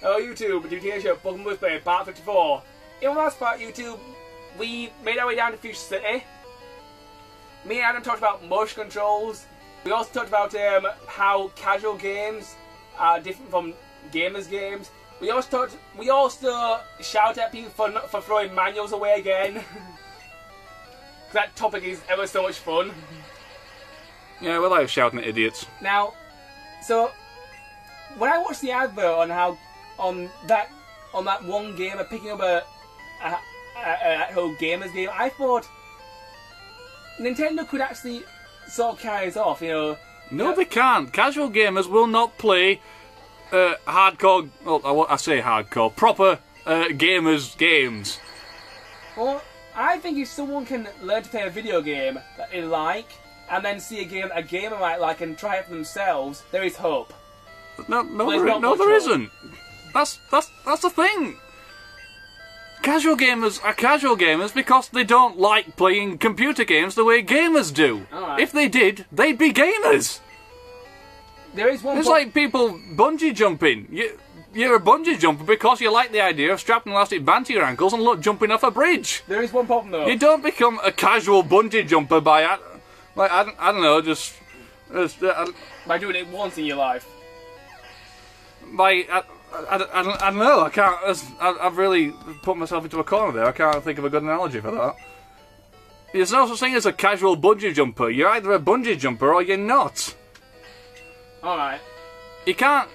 Hello YouTube, Dbtgamer Show, Pokemon Let's Play, part 54. In the last part, YouTube, we made our way down to Future City. Me and Adam talked about motion controls. We also talked about how casual games are different from gamers' games. We also shouted at people for throwing manuals away again. That topic is ever so much fun. Yeah, we like shouting at idiots. Now, so when I watched the advert on how on that one gamer picking up a whole gamers game, I thought Nintendo could actually sort of carry this off, you know. No, they can't. Casual gamers will not play hardcore. Well, I say hardcore, proper gamers games. Well, I think if someone can learn to play a video game that they like, and then see a game a gamer might like and try it for themselves, there is hope. No, there isn't. That's the thing. Casual gamers are casual gamers because they don't like playing computer games the way gamers do. Right. If they did, they'd be gamers. There is one. It's like people bungee jumping. You're a bungee jumper because you like the idea of strapping an elastic band to your ankles and jumping off a bridge. There is one problem though. You don't become a casual bungee jumper by, I don't know, just by doing it once in your life. I don't know. I can't. I've really put myself into a corner there. I can't think of a good analogy for that. There's no such thing as a casual bungee jumper. You're either a bungee jumper or you're not. All right. You can't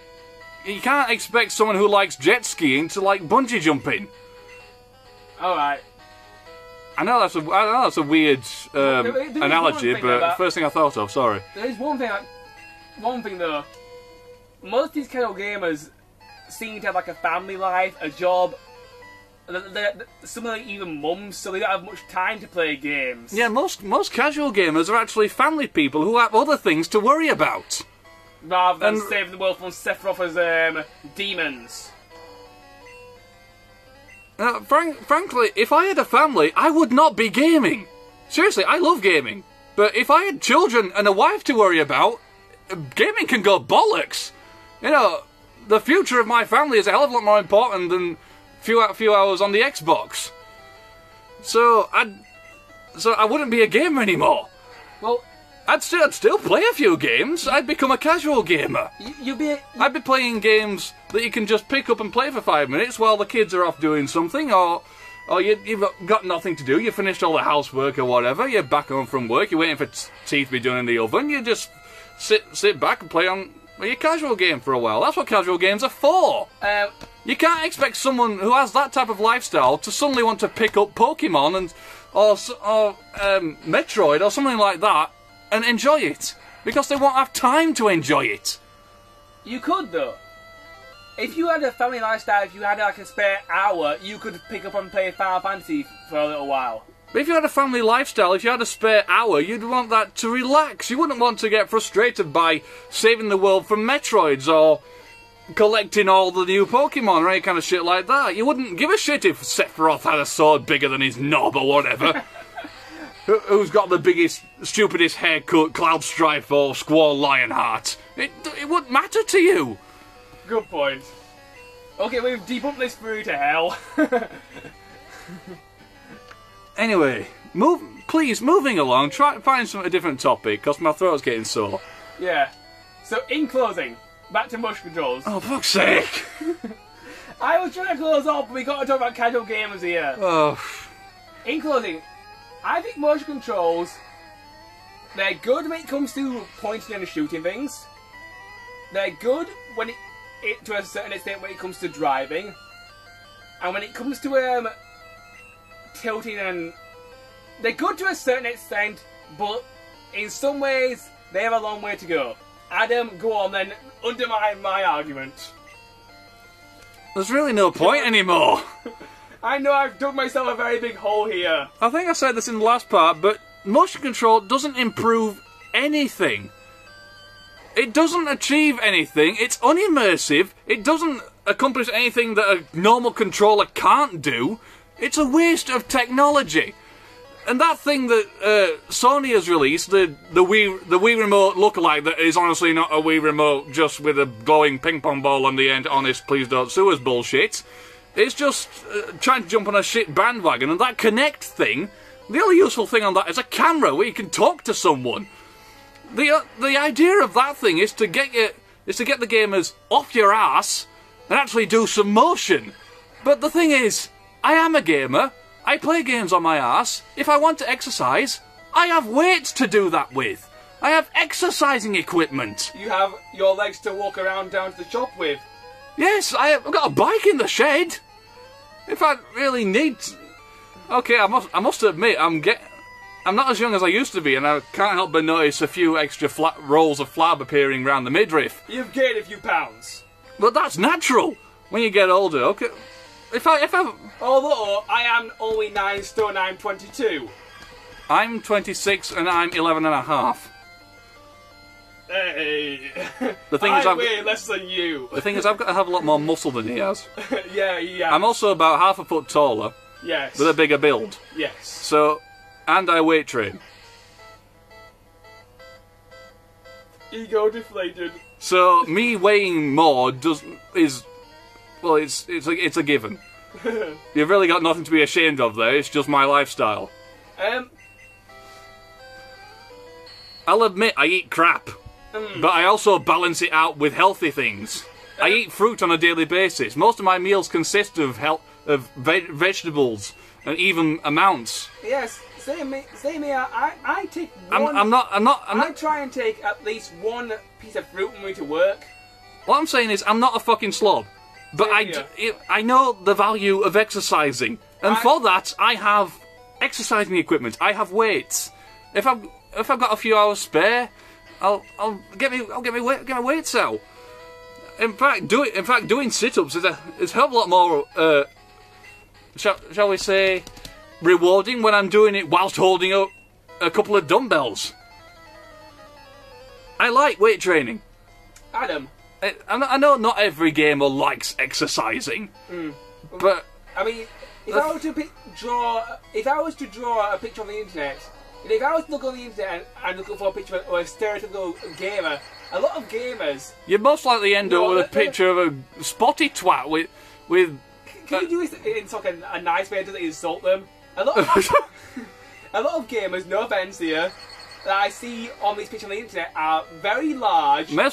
expect someone who likes jet skiing to like bungee jumping. All right. I know that's a weird analogy, but first thing I thought of. Sorry. There is one thing though. Most of these casual gamers seem to have like a family life, a job. Some of them even mums, so they don't have much time to play games. Yeah, most casual gamers are actually family people who have other things to worry about. Rather than saving the world from Sephiroth's demons. Frankly, if I had a family, I would not be gaming. Seriously, I love gaming. But if I had children and a wife to worry about, gaming can go bollocks. You know, the future of my family is a hell of a lot more important than a few hours on the Xbox. So I wouldn't be a gamer anymore. Well, I'd still play a few games. I'd become a casual gamer. I'd be playing games that you can just pick up and play for 5 minutes while the kids are off doing something, or you've got nothing to do. You finished all the housework or whatever. You're back home from work. You're waiting for tea to be done in the oven. You just sit back and play on your casual game for a while. That's what casual games are for. You can't expect someone who has that type of lifestyle to suddenly want to pick up Pokemon or Metroid or something like that and enjoy it, because they won't have time to enjoy it. You could though. If you had a family lifestyle, if you had like a spare hour, you could pick up and play Final Fantasy for a little while. But if you had a family lifestyle, if you had a spare hour, you'd want that to relax. You wouldn't want to get frustrated by saving the world from Metroids or collecting all the new Pokemon or any kind of shit like that. You wouldn't give a shit if Sephiroth had a sword bigger than his knob or whatever. Who's got the biggest, stupidest haircut, Cloudstrife or Squall Lionheart? It wouldn't matter to you. Good point. Okay, we've debunked this through to hell. Anyway, moving along. Try to find a different topic, because my throat's getting sore. Yeah. So, in closing, back to motion controls. Oh, fuck's sake! I was trying to close off, but we got to talk about casual gamers here. Oh. In closing, I think motion controls, they're good when it comes to pointing and shooting things. They're good when to a certain extent when it comes to driving. And when it comes to tilting, and they're good to a certain extent, but in some ways they have a long way to go. Adam, go on then, undermine my argument. There's really no point anymore. I know I've dug myself a very big hole here. I think I said this in the last part, but motion control doesn't improve anything. It doesn't achieve anything. It's unimmersive. It doesn't accomplish anything that a normal controller can't do. It's a waste of technology. And that thing that Sony has released, the Wii Remote lookalike that is honestly not a Wii Remote, just with a glowing ping pong ball on the end, honest, please don't sue us bullshit. It's just trying to jump on a shit bandwagon, and that Kinect thing, the only useful thing on that is a camera where you can talk to someone. The idea of that thing is to get the gamers off your ass and actually do some motion. But the thing is, I am a gamer. I play games on my ass. If I want to exercise, I have weights to do that with. I have exercising equipment. You have your legs to walk around down to the shop with. Yes, I've got a bike in the shed. If I really need to... Okay, I must admit, I'm not as young as I used to be, and I can't help but notice a few extra rolls of flab appearing around the midriff. You've gained a few pounds. But that's natural when you get older. Okay, if I although I am only 9 stone, I'm 22. I'm 26 and I'm 11 and a half. Hey, the thing is, I weigh less than you. The thing is, I've got to have a lot more muscle than he has. Yeah. I'm also about half a foot taller. Yes. With a bigger build. Yes. So, and I weight train. Ego deflated. So me weighing more it's a given. You've really got nothing to be ashamed of there. It's just my lifestyle. I'll admit I eat crap. But I also balance it out with healthy things. I eat fruit on a daily basis. Most of my meals consist of vegetables and even amounts. Yes, same here. I take one. I try and take at least one piece of fruit when we to work. What I'm saying is, I'm not a fucking slob, but I know the value of exercising, and for that I have exercising equipment. I have weights. If I've got a few hours spare, I'll get my weights out. In fact, doing sit-ups is a hell of a lot more. Shall we say, rewarding when I'm doing it whilst holding up a couple of dumbbells. I like weight training. Adam. I know not every gamer likes exercising, but I mean, if I was to draw a picture on the internet. If I was to look on the internet and look for a picture of a stereotypical gamer, a lot of gamers... You'd most likely end up with a picture of a spotty twat with... Can you do it in sort of a nice way to insult them? A lot of gamers, no offence here, that I see on these pictures on the internet are very large... May I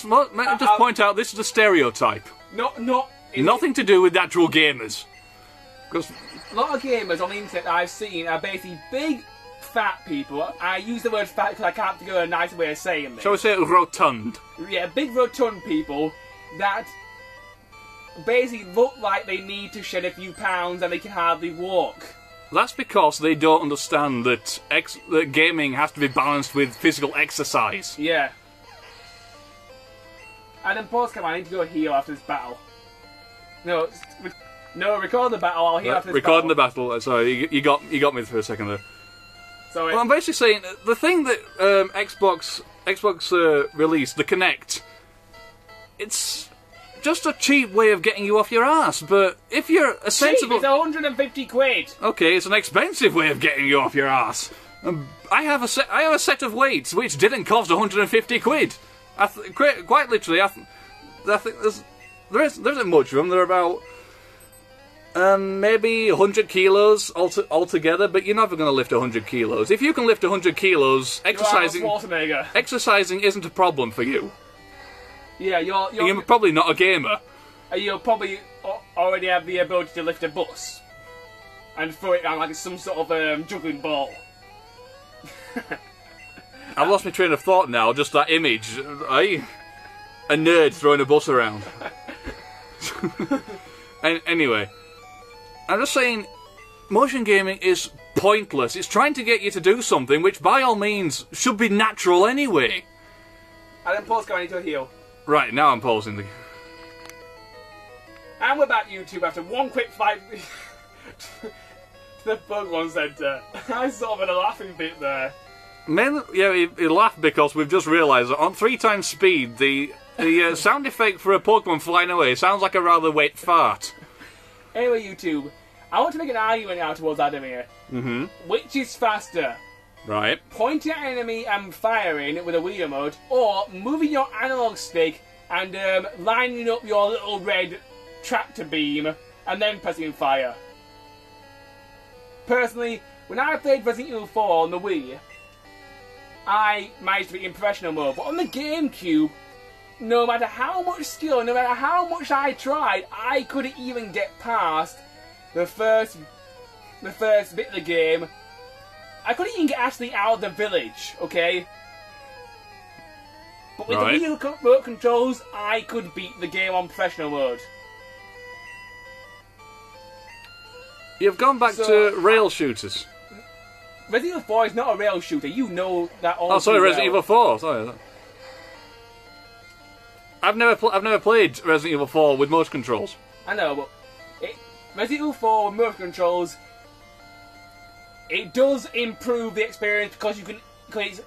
just point out, this is a stereotype. Nothing to do with actual gamers. Because a lot of gamers on the internet that I've seen are basically big... fat people. I use the word fat because I can't think of a nicer way of saying this. Shall we say rotund? Yeah, big rotund people that basically look like they need to shed a few pounds and they can hardly walk. That's because they don't understand that gaming has to be balanced with physical exercise. Yeah. And then pause, come on, I need to go heal after this battle. No, record the battle, I'll heal after this recording battle. Recording the battle, sorry, you got me for a second there. Sorry. Well, I'm basically saying, the thing that Xbox released, the Kinect, it's just a cheap way of getting you off your ass, but if you're a sensible... Cheap, it's 150 quid! Okay, it's an expensive way of getting you off your ass. I have a set of weights which didn't cost 150 quid. Quite literally, I think there isn't much of them. They're about maybe 100 kilos altogether, but you're never going to lift 100 kilos. If you can lift 100 kilos, exercising isn't a problem for you. Yeah, you're probably not a gamer. You'll probably already have the ability to lift a bus and throw it around like some sort of juggling ball. I've lost my train of thought now, just that image. A nerd throwing a bus around. Anyway, I'm just saying, motion gaming is pointless. It's trying to get you to do something which, by all means, should be natural anyway. And then pause going into a heal. Right, now I'm pausing. And we're back YouTube after one quick flight to the Pokemon Centre. I sort of had a laughing bit there. He laughed because we've just realised that on 3 times speed, the sound effect for a Pokemon flying away sounds like a rather wet fart. Anyway, YouTube, I want to make an argument now towards Adamir. Mm-hmm. Which is faster? Right. Pointing at an enemy and firing with a Wii remote, or moving your analog stick and lining up your little red tractor beam and then pressing fire. Personally, when I played Resident Evil 4 on the Wii, I managed to be in professional mode, but on the GameCube, no matter how much skill, no matter how much I tried, I couldn't even get past the first bit of the game. I couldn't even get actually out of the village, okay? But with the Wii remote controls, I could beat the game on professional mode. You've gone back to rail shooters. Resident Evil 4 is not a rail shooter. You know that all. Oh, sorry, Resident Evil 4. Sorry. I've never played Resident Evil 4 with motion controls. I know, but Resident Evil 4 with motion controls, it does improve the experience because it's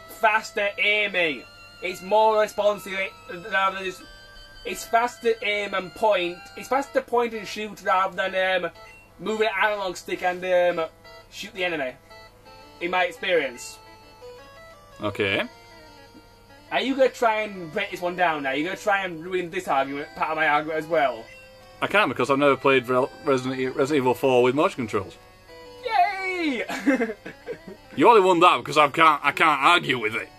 faster aiming. It's more responsive rather than it's faster aim and point. It's faster point and shoot rather than moving an analog stick and shoot the enemy. In my experience. Okay. Are you going to try and break this one down now? Are you going to try and ruin this argument, part of my argument as well? I can't because I've never played Resident Evil 4 with motion controls. Yay! You only won that because I can't argue with it.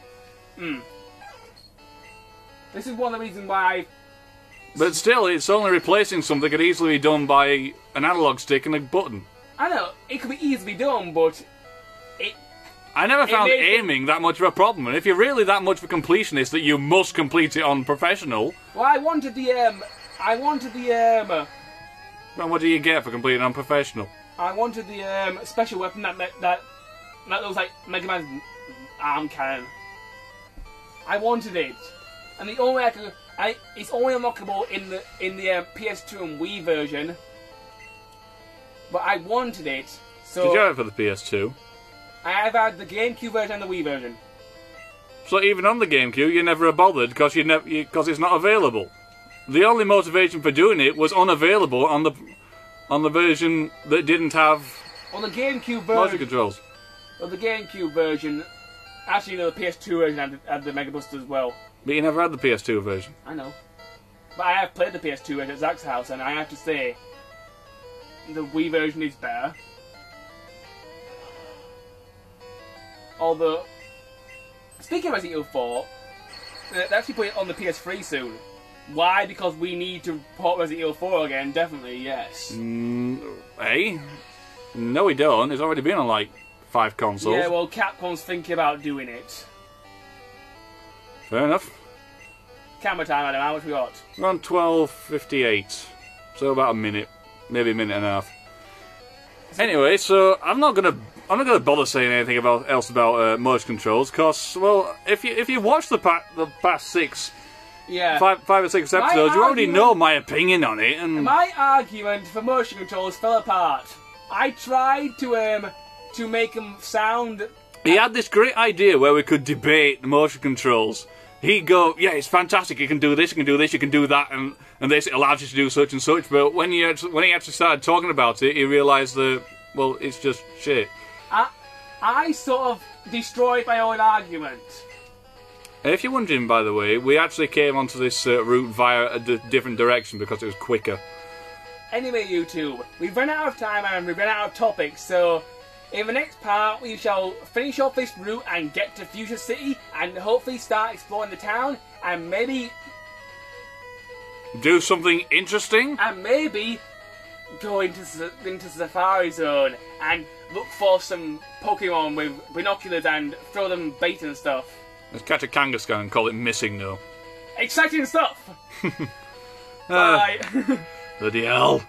This is one of the reasons why. But still, it's only replacing something that could easily be done by an analog stick and a button. I know, it could be easily done, but I never found aiming that much of a problem, and if you're really that much of a completionist that you must complete it on professional... Well, I wanted the... Well, what do you get for completing it on professional? I wanted the special weapon that looks like Mega Man's arm cannon. I wanted it. And the only way I could... it's only unlockable in the PS2 and Wii version. But I wanted it, so... Did you have it for the PS2? I have had the GameCube version and the Wii version. So even on the GameCube, you never bothered because it's not available. The only motivation for doing it was unavailable on the version that didn't have on the GameCube version. Motion controls. On the GameCube version, actually, no, the PS2 version had the Mega Buster as well. But you never had the PS2 version. I know, but I have played the PS2 version at Zach's house, and I have to say, the Wii version is better. Although, speaking of Resident Evil 4, they actually put it on the PS3 soon. Why? Because we need to port Resident Evil 4 again, definitely, yes. Hey? No we don't, it's already been on like 5 consoles. Yeah, well, Capcom's thinking about doing it. Fair enough. Camera time, Adam, how much we got? We're on 12:58, so about a minute, maybe a minute and a half. Anyway, so I'm not gonna bother saying anything else about motion controls, because, well, if you watch the past 6, yeah, 5 or 6 episodes, you already know my opinion on it. And my argument for motion controls fell apart. I tried to make them sound. He had this great idea where we could debate the motion controls. He'd go, yeah, it's fantastic, you can do this, you can do this, you can do that, and this allows you to do such and such, but when he actually started talking about it, he realised that, well, it's just shit. I sort of destroyed my own argument. If you're wondering, by the way, we actually came onto this route via a different direction because it was quicker. Anyway, YouTube, we've run out of time and we've run out of topics, so in the next part we shall finish off this route and get to Future City and hopefully start exploring the town and maybe do something interesting? And maybe go into Safari Zone and look for some Pokemon with binoculars and throw them bait and stuff. Let's catch a Kangaskhan and call it missing, though. Exciting stuff! Bye! Bloody hell.